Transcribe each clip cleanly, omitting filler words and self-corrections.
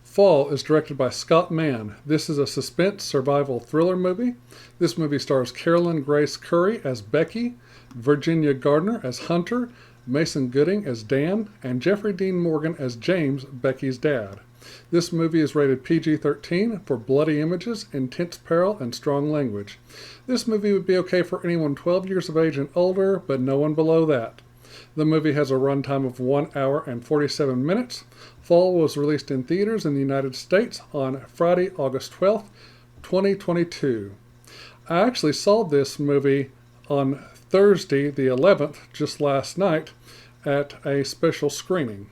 Fall is directed by Scott Mann. This is a suspense survival thriller movie. This movie stars Carolyn Grace Curry as Becky, Virginia Gardner as Hunter, Mason Gooding as Dan, and Jeffrey Dean Morgan as James, Becky's dad. This movie is rated PG-13 for bloody images, intense peril, and strong language. This movie would be okay for anyone 12 years of age and older, but no one below that. The movie has a runtime of 1 hour and 47 minutes. Fall was released in theaters in the United States on Friday, August 12th, 2022. I actually saw this movie on Thursday, the 11th, just last night, at a special screening.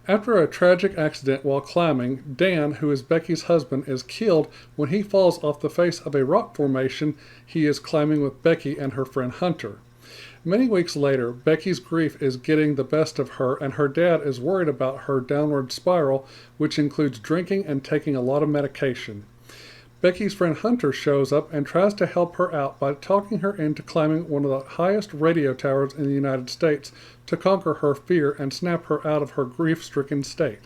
After a tragic accident while climbing, Dan, who is Becky's husband, is killed when he falls off the face of a rock formation he is climbing with Becky and her friend Hunter. Many weeks later, Becky's grief is getting the best of her, and her dad is worried about her downward spiral, which includes drinking and taking a lot of medication. Becky's friend Hunter shows up and tries to help her out by talking her into climbing one of the highest radio towers in the United States to conquer her fear and snap her out of her grief-stricken state.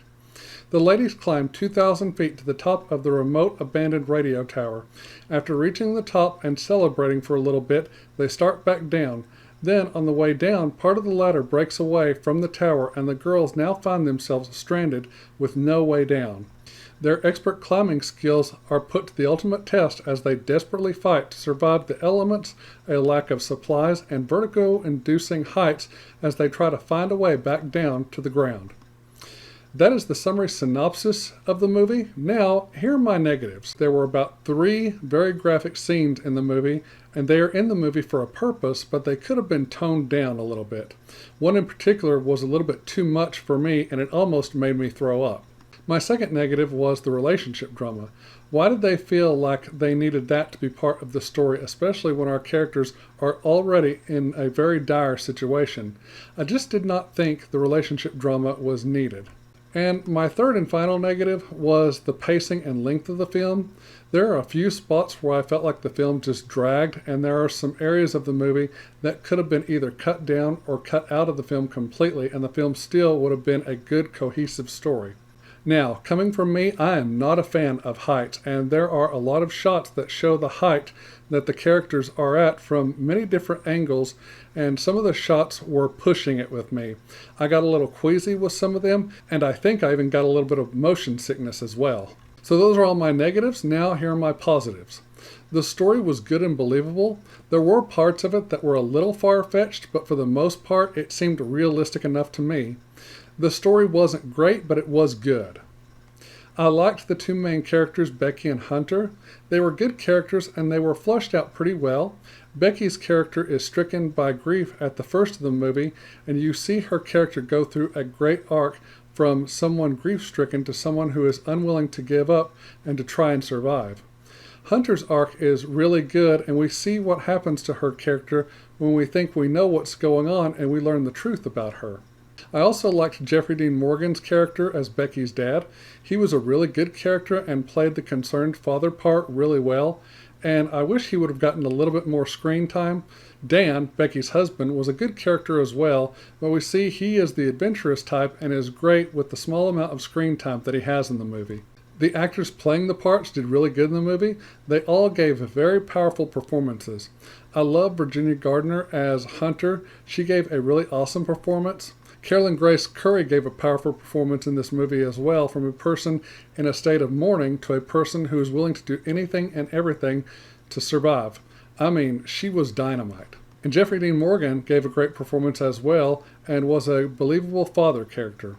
The ladies climb 2,000 feet to the top of the remote abandoned radio tower. After reaching the top and celebrating for a little bit, they start back down. Then, on the way down, part of the ladder breaks away from the tower, and the girls now find themselves stranded with no way down. Their expert climbing skills are put to the ultimate test as they desperately fight to survive the elements, a lack of supplies, and vertigo-inducing heights as they try to find a way back down to the ground. That is the summary synopsis of the movie. Now, here are my negatives. There were about 3 very graphic scenes in the movie, and they are in the movie for a purpose, but they could have been toned down a little bit. One in particular was a little bit too much for me, and it almost made me throw up. My second negative was the relationship drama. Why did they feel like they needed that to be part of the story, especially when our characters are already in a very dire situation? I just did not think the relationship drama was needed. And my third and final negative was the pacing and length of the film. There are a few spots where I felt like the film just dragged, and there are some areas of the movie that could have been either cut down or cut out of the film completely, and the film still would have been a good, cohesive story. Now, coming from me, I am not a fan of heights, and there are a lot of shots that show the height that the characters are at from many different angles, and some of the shots were pushing it with me. I got a little queasy with some of them, and I think I even got a little bit of motion sickness as well. So those are all my negatives. Now here are my positives. The story was good and believable. There were parts of it that were a little far-fetched, but for the most part, it seemed realistic enough to me. The story wasn't great, but it was good. I liked the 2 main characters, Becky and Hunter. They were good characters, and they were fleshed out pretty well. Becky's character is stricken by grief at the first of the movie, and you see her character go through a great arc from someone grief-stricken to someone who is unwilling to give up and to try and survive. Hunter's arc is really good, and we see what happens to her character when we think we know what's going on and we learn the truth about her. I also liked Jeffrey Dean Morgan's character as Becky's dad. He was a really good character and played the concerned father part really well, and I wish he would have gotten a little bit more screen time. Dan, Becky's husband, was a good character as well, but we see he is the adventurous type and is great with the small amount of screen time that he has in the movie. The actors playing the parts did really good in the movie. They all gave very powerful performances. I love Virginia Gardner as Hunter. She gave a really awesome performance. Carolyn Grace Curry gave a powerful performance in this movie as well, from a person in a state of mourning to a person who is willing to do anything and everything to survive. I mean, she was dynamite. And Jeffrey Dean Morgan gave a great performance as well and was a believable father character.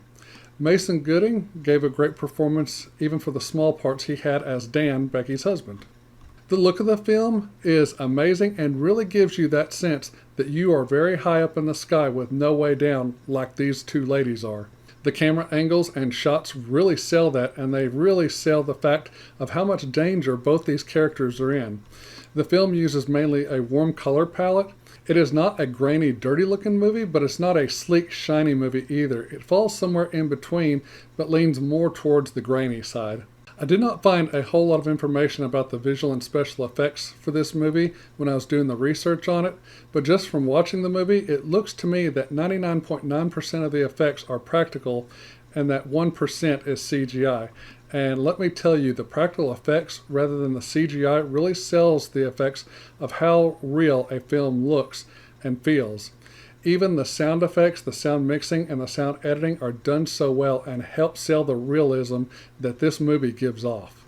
Mason Gooding gave a great performance even for the small parts he had as Dan, Becky's husband. The look of the film is amazing and really gives you that sense that you are very high up in the sky with no way down like these 2 ladies are. The camera angles and shots really sell that, and they really sell the fact of how much danger both these characters are in. The film uses mainly a warm color palette. It is not a grainy, dirty-looking movie, but it's not a sleek, shiny movie either. It falls somewhere in between, but leans more towards the grainy side. I did not find a whole lot of information about the visual and special effects for this movie when I was doing the research on it, but just from watching the movie, it looks to me that 99.9% of the effects are practical and that 1% is CGI. And let me tell you, the practical effects rather than the CGI really sells the effects of how real a film looks and feels. Even the sound effects, the sound mixing, and the sound editing are done so well and help sell the realism that this movie gives off.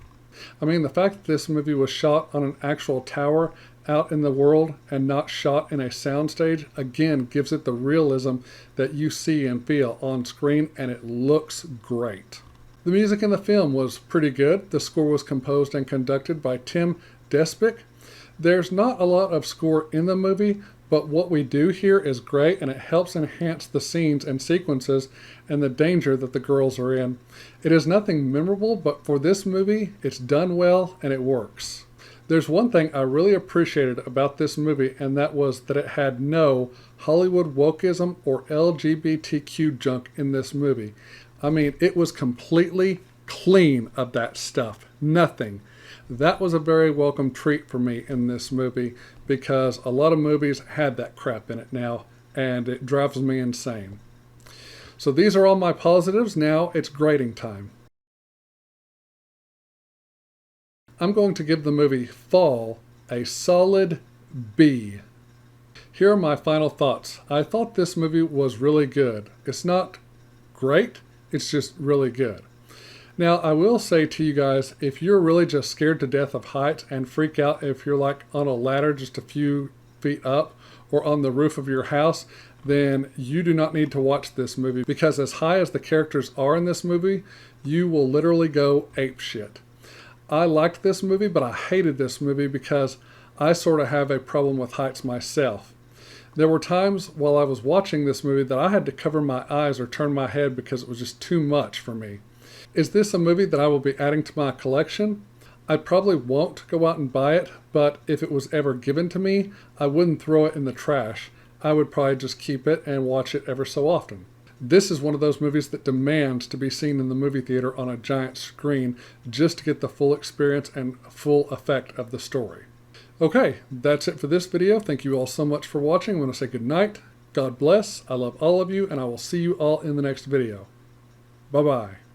I mean, the fact that this movie was shot on an actual tower out in the world and not shot in a soundstage, again, gives it the realism that you see and feel on screen, and it looks great. The music in the film was pretty good. The score was composed and conducted by Tim Despic. There's not a lot of score in the movie, but what we do here is great, and it helps enhance the scenes and sequences and the danger that the girls are in. It is nothing memorable, but for this movie, it's done well and it works. There's one thing I really appreciated about this movie, and that was that it had no Hollywood wokeism or LGBTQ junk in this movie. I mean, it was completely clean of that stuff. Nothing. That was a very welcome treat for me in this movie, because a lot of movies had that crap in it now, and it drives me insane. So these are all my positives. Now it's grading time. I'm going to give the movie Fall a solid B. Here are my final thoughts. I thought this movie was really good. It's not great, it's just really good. Now, I will say to you guys, if you're really just scared to death of heights and freak out if you're like on a ladder just a few feet up or on the roof of your house, then you do not need to watch this movie, because as high as the characters are in this movie, you will literally go apeshit. I liked this movie, but I hated this movie because I sort of have a problem with heights myself. There were times while I was watching this movie that I had to cover my eyes or turn my head because it was just too much for me. Is this a movie that I will be adding to my collection? I probably won't go out and buy it, but if it was ever given to me, I wouldn't throw it in the trash. I would probably just keep it and watch it ever so often. This is one of those movies that demands to be seen in the movie theater on a giant screen just to get the full experience and full effect of the story. Okay, that's it for this video. Thank you all so much for watching. I want to say good night. God bless. I love all of you, and I will see you all in the next video. Bye-bye.